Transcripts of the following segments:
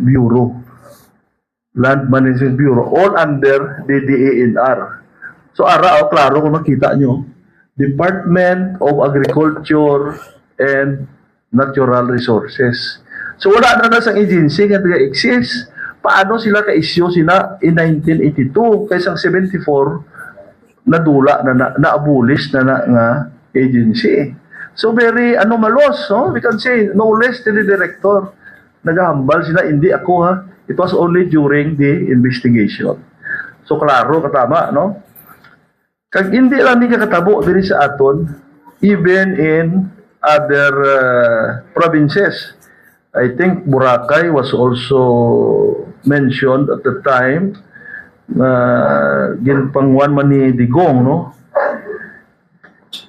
Bureau. Land Management Bureau, all under the DANR. So ara, klaro kung makita nyo, Department of Agriculture and Natural Resources. So wala na nasang agency nga nag-exist. Paano sila ka-issue sila in 1982 kaysang 74 nadula na na-abolish na nga agency. So very anomalous, no? We can say no less than the director. Nagahambal sila, hindi ako ha. It was only during the investigation. So klaro katama, no? Kag hindi lang ni kakatabo diri sa aton, even in other provinces. I think Boracay was also mentioned at the time. Ginpangwan man ni Digong, no?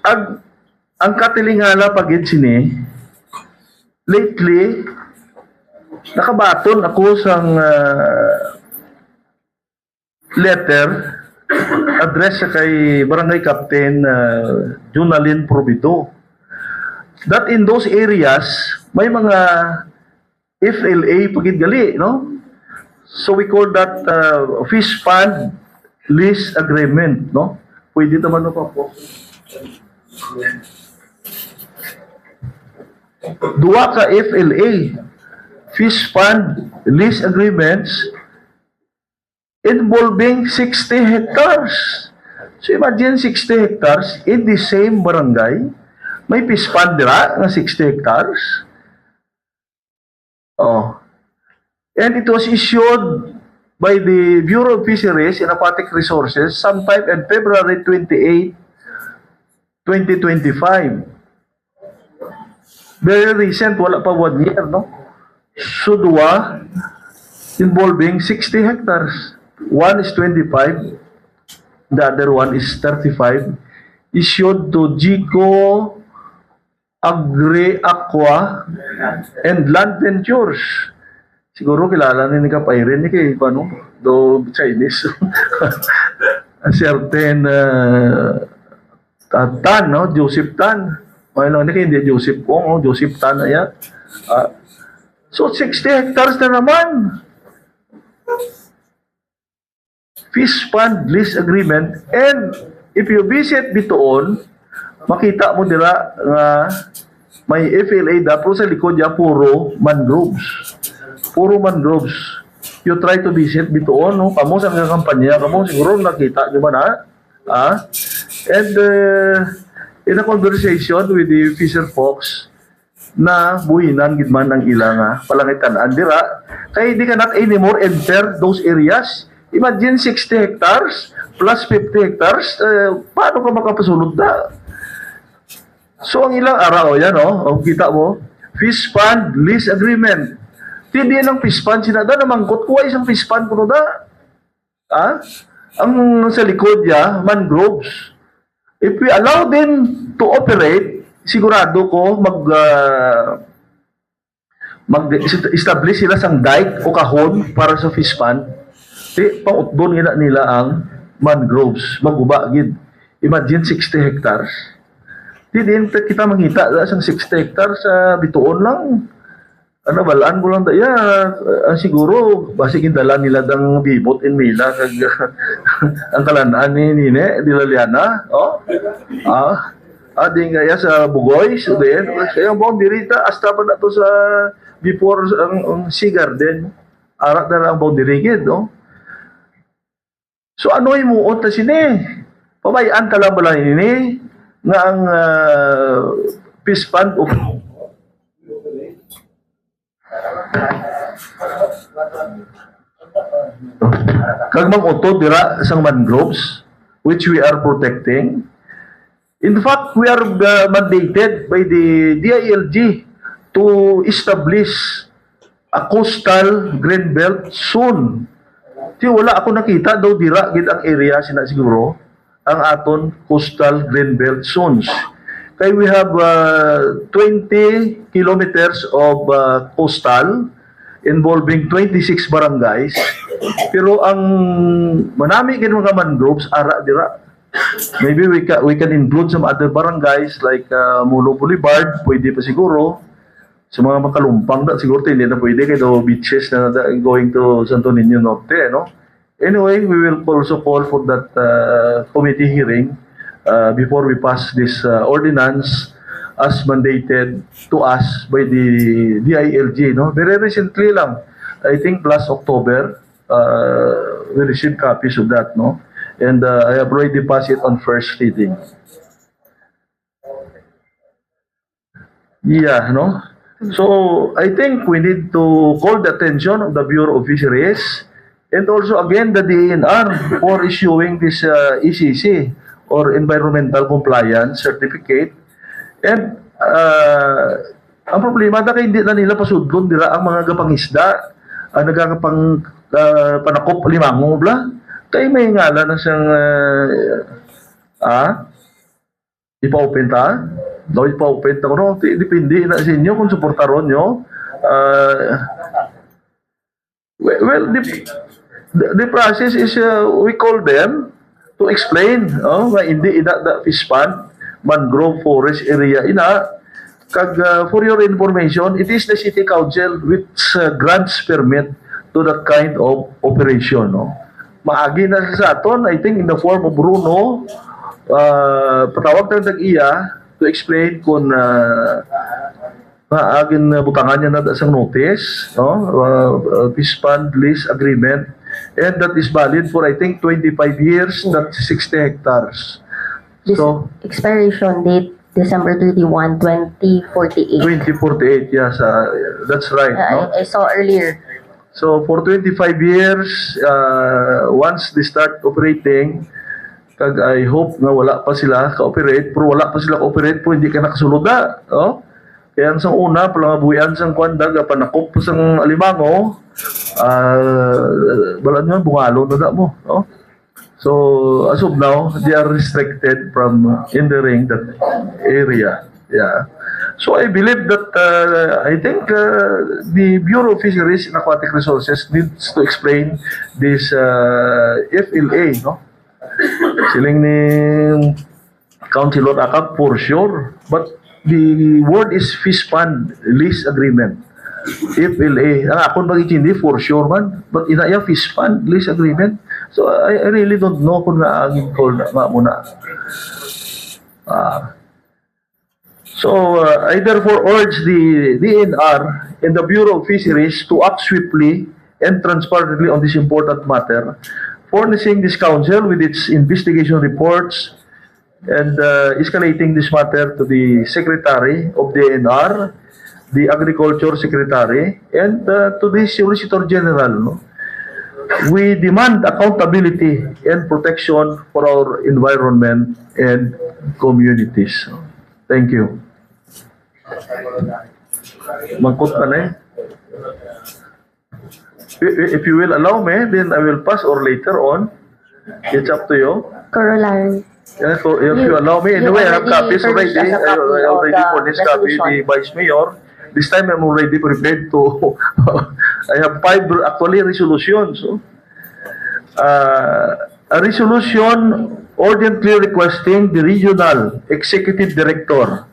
Ang katilingala pagid sini, lately, nakabaton ako sang letter address sa kay Barangay Captain Junalyn Probido, that in those areas may mga FLA pagid gali, no? So we call that fish fund lease agreement, no? Pwede naman pa po. Duwa ka FLA, fish fund lease agreements involving 60 hectares. So imagine 60 hectares in the same barangay. May fish fund dira nga 60 hectares. Oh. And it was issued by the Bureau of Fisheries and Aquatic Resources sometime in February 28, 2025. Very recent, wala pa 1 year, no? So, dua, involving 60 hectares. One is 25, the other one is 35, issued to GICO, Agri Aqua, and Land Ventures. Siguro kilala ni Kapairin, ni kay paano, do Chinese. A certain Tan, no? Joseph Tan. Ano, hindi Joseph Kong, oh, Joseph Tan na yan. So, 60 hectares na naman. Fish fund lease agreement. And if you visit Bitoon, makita mo dira nga may FLA dapo sa likod niya puro mangroves. Puro mangroves. You try to visit Bitoon, no? Kamo sa mga kampanya, kamo siguro nakita nyo ba na? And in a conversation with the fisher folks, na buhinan gidman ang ilang palangitan dira kay di ka not anymore enter those areas. Imagine 60 hectares plus 50 hectares, paano ka makapasulod na? So ang ilang araw yan, oh, kita mo, fish fund lease agreement. Hindi ng fish fund sinada na mangkot ko isang fish fund kuno da. Ang sa likod niya mangroves. If we allow them to operate, sigurado ko mag-establish sila sang dike o kahon para sa fish pond. Pang-utbon nila ang mangroves, maguba gid. Imagine 60 hectares. Di din kita mangita sang 60 hectares sa Bituon lang. Ano balaan ko lang daya, siguro basig dala nila dang bibot in Mila kag ang kalanaan ni Nine Dilaliana, oh. Di nga sa Bugoy, so din kaya ang boundary ta hasta pa na to sa before ang Sea Garden. Arat na ang boundary gid, no? So ano imuot ta sini? Pabayaan ta lang bala ini nga ang fish pond o kag mag-utod dira sang mangroves which we are protecting. In fact, we are mandated by the DILG to establish a coastal green belt soon. Di wala ako nakita daw dira gid ang area sina siguro ang aton coastal green belt zones. Kay we have 20 kilometers of coastal involving 26 barangays. Pero ang manami gid mga mangroves ara dira. Maybe we can include some other barangays like Mulo Boulevard, pwede pa siguro. Sa mga makalumpang da, siguro hindi na pwede kay daw beaches na going to Santo Niño Norte, no? Anyway, we will also call for that committee hearing before we pass this ordinance as mandated to us by the DILG, no? Very recently lang, I think last October, we received copies of that, no? And I have already passed it on first reading. Yeah, no? So, I think we need to call the attention of the Bureau of Fisheries and also again the DENR for issuing this ECC or Environmental Compliance Certificate. And ang problema na kay hindi na nila pasudlon dira ang mga gapangisda nagkakapang panakop limango bla kay may ngalan na siyang ipa-open ta daw ipa-open ta no depende na sa inyo kung suportaron nyo well the process is we call them to explain nga hindi ina fish pond mangrove forest area ina kag for your information it is the city council which grants permit to that kind of operation no maagi na sa aton I think in the form of Bruno patawag ng tag-iya to explain kung maagin butangan niya na sa notice no fish pond lease agreement and that is valid for I think 25 years that's 60 hectares. So, expiration date December 31, 2048. 2048, yes, that's right. No? I saw earlier. So, for 25 years, once they start operating, kag I hope na wala pa sila ka-operate, pero wala pa sila ka-operate, pero hindi ka nakasulod na. No? Kaya ang sang una, palangabuyan sang kwandag, panakop sang alimango, balan nyo, bungalo na mo. No? So, as of now, they are restricted from entering that area. Yeah. So, I believe that, I think the Bureau of Fisheries and Aquatic Resources needs to explain this FLA, no? Siling ni Councilor Akap, for sure. But the word is Fish Pond Lease Agreement. FLA. Ang akong pag-itindi, for sure man. But inaya Fish Pond Lease Agreement. So, I really don't know kung naaging call na muna. So, I therefore urge the DNR and the Bureau of Fisheries to act swiftly and transparently on this important matter, furnishing this council with its investigation reports and escalating this matter to the Secretary of DNR, the Agriculture Secretary, and to the Solicitor General. No? We demand accountability and protection for our environment and communities. Thank you. Mangkot ka na eh. If you will allow me, then I will pass or later on. It's up to you. Corollary. Yeah, so if you allow me, anyway, I have copies already. I already furnished copy the Vice Mayor. This time I'm already prepared to, I have 5 actually resolutions. A resolution urgently requesting the Regional Executive Director